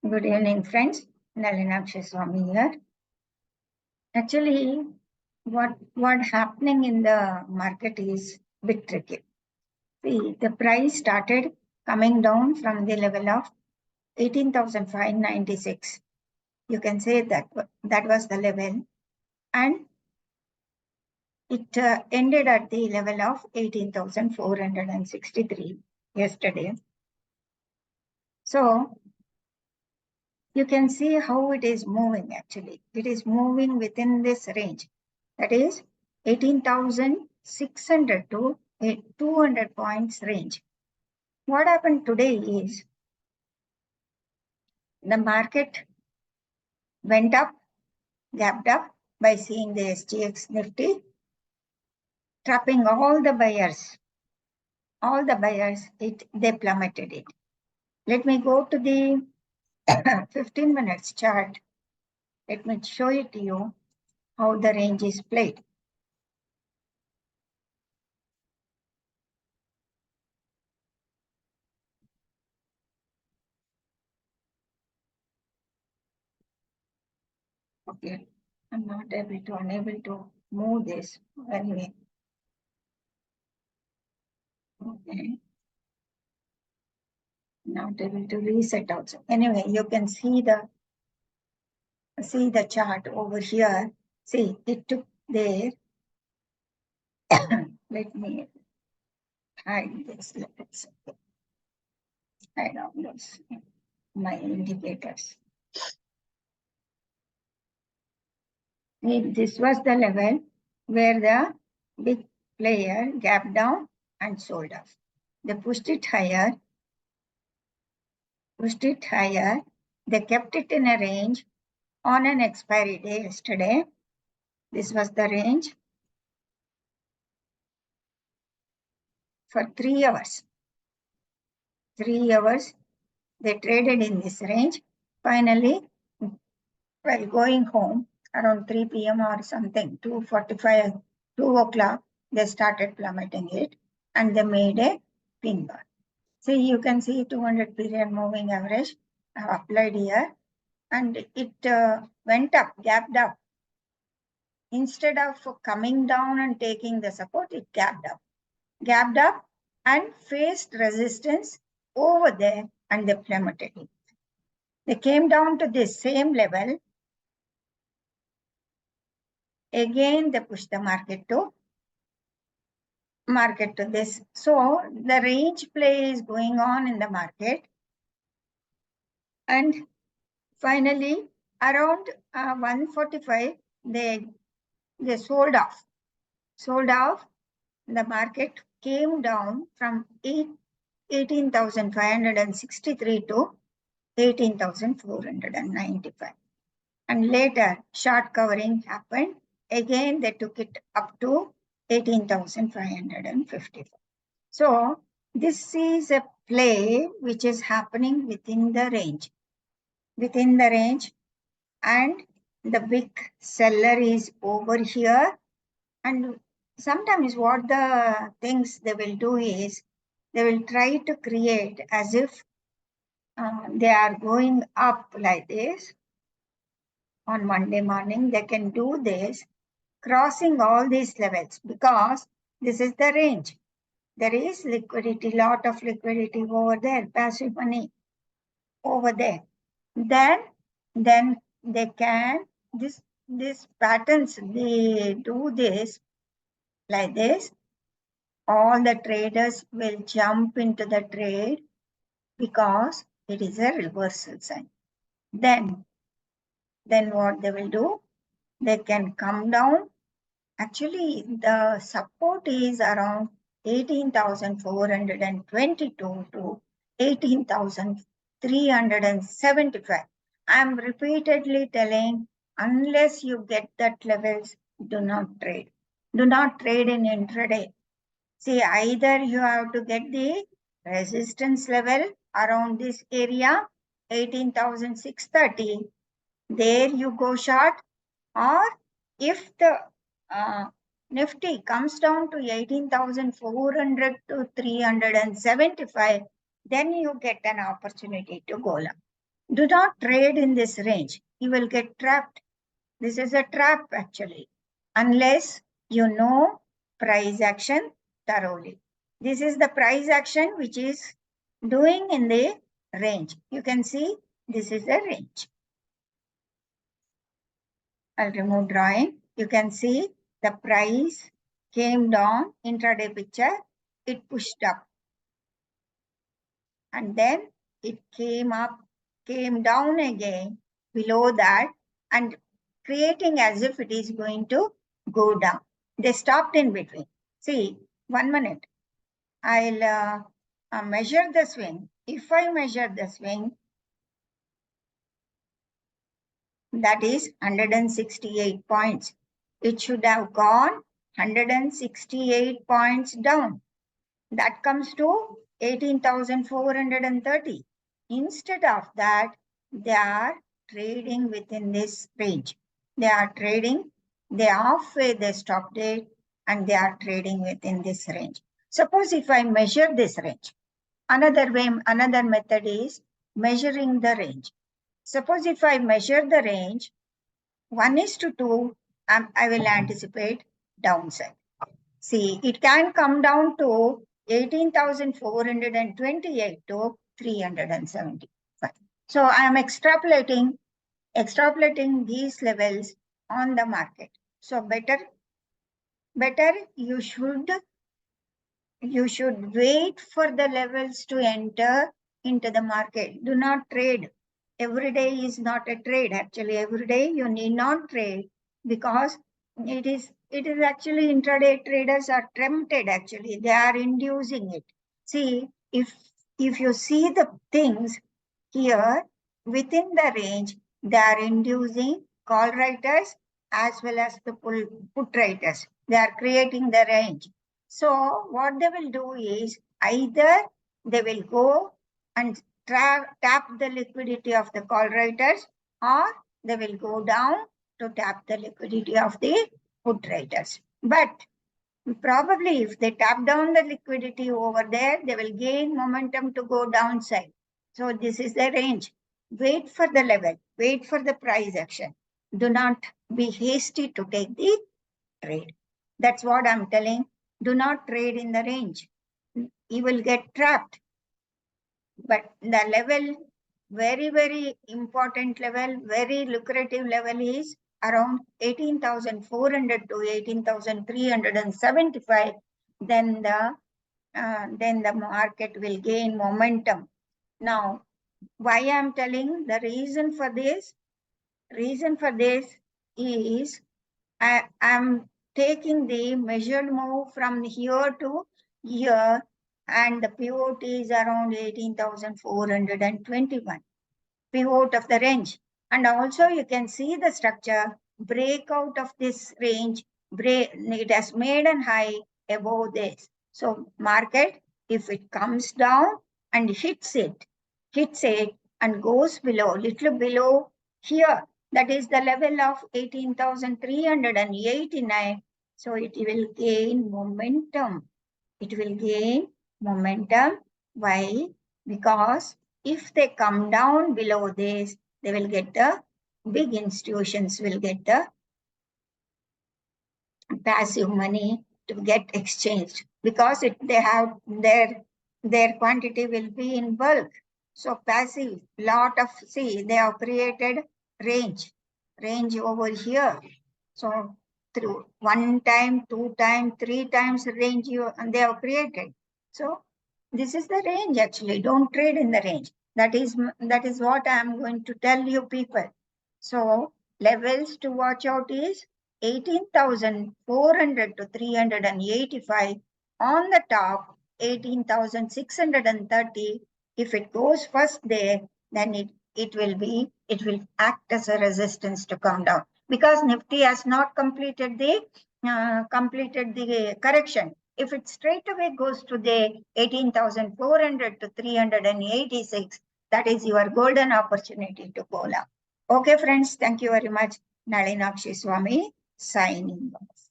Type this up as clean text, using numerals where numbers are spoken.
Good evening, friends. Nalinakshi Swami here. Actually, what happening in the market is bit tricky. See, the price started coming down from the level of 18,596. You can say that was the level, and it ended at the level of 18,463 yesterday. So you can see how it is moving actually. It is moving within this range. That is 18,600 to 200 points range. What happened today is the market went up, gapped up by seeing the SGX Nifty, trapping all the buyers. All the buyers, they plummeted it. Let me go to the 15 minutes chart. Let me show it to you how the range is played. Okay, I'm not unable to move this anyway. Okay, not able to reset also. Anyway, you can see the chart over here. See, it took there. Let me hide this. Let's hide all those my indicators. This was the level where the big player gapped down and sold off. They pushed it higher. They kept it in a range on an expiry day yesterday. This was the range for 3 hours. 3 hours they traded in this range. Finally, while going home around 3 p.m. or something, 2:45, 2 o'clock, they started plummeting it and they made a pin bar. See, you can see 200 period moving average I have applied here, and it went up, gapped up. Instead of coming down and taking the support, it gapped up and faced resistance over there and they plummeted it. They came down to this same level. Again, they pushed the market to this. So the range play is going on in the market. And finally, around 145, they sold off. The market came down from 18,563 to 18,495. And later, short covering happened. Again, they took it up to 18,555. So this is a play which is happening within the range. And the big seller is over here. And sometimes what the things they will do is they will try to create as if they are going up like this. On Monday morning, they can do this, crossing all these levels because this is the range. There is liquidity, lot of liquidity over there, passive money over there. Then they can, this patterns, they do this like this. All the traders will jump into the trade because it is a reversal sign. Then what they will do, they can come down. Actually, the support is around 18,422 to 18,375. I am repeatedly telling, unless you get that levels, do not trade. Do not trade in intraday. See, either you have to get the resistance level around this area, 18,630. There you go short, or if the Nifty comes down to 18,400 to 375, then you get an opportunity to go long. Do not trade in this range. You will get trapped. This is a trap actually, unless you know price action thoroughly. This is the price action which is doing in the range. You can see this is the range. I'll remove drawing. You can see the price came down, intraday picture, it pushed up. And then it came up, came down again below that and creating as if it is going to go down. They stopped in between. See, 1 minute. I'll measure the swing. If I measure the swing, that is 168 points. It should have gone 168 points down. That comes to 18,430. Instead of that, they are trading within this range. They are trading, they halfway the stop date, and they are trading within this range. Suppose if I measure this range, another method is measuring the range. Suppose if I measure the range, 1:2, I will anticipate downside. See, it can come down to 18,428 to 375. So I am extrapolating these levels on the market. So better you should wait for the levels to enter into the market. Do not trade. Every day is not a trade. Actually, every day you need not trade because it is actually intraday traders are tempted. Actually, they are inducing it. See, if you see the things here within the range, they are inducing call writers as well as the put writers. They are creating the range. So what they will do is either they will go and tap the liquidity of the call writers, or they will go down to tap the liquidity of the put writers. But probably if they tap down the liquidity over there, they will gain momentum to go downside. So this is the range. Wait for the level, wait for the price action. Do not be hasty to take the trade. That's what I'm telling. Do not trade in the range. You will get trapped. But the level, very, very important level, very lucrative level is around 18,400 to 18,375. Then the market will gain momentum. Now, why I'm telling the reason for this? Reason for this is I'm taking the measured move from here to here, and the pivot is around 18,421, pivot of the range. And also you can see the structure breakout of this range, it has made a high above this. So market, if it comes down and hits it and goes below, little below here, that is the level of 18,389. So it will gain momentum. It will gain momentum. Why? Because if they come down below this, they will get the big institutions will get the passive money to get exchanged because they have their quantity will be in bulk. So passive lot of, see, they have created range over here. So through 1 time, 2 times, 3 times range they have created. So this is the range actually. Don't trade in the range. That is what I am going to tell you people. So levels to watch out is 18,400 to 385. On the top, 18,630. If it goes first there, then it will act as a resistance to come down because Nifty has not completed the correction. If it straight away goes to the 18,400 to 386, that is your golden opportunity to go up. Okay, friends, thank you very much. Nalinakshi Swami signing off.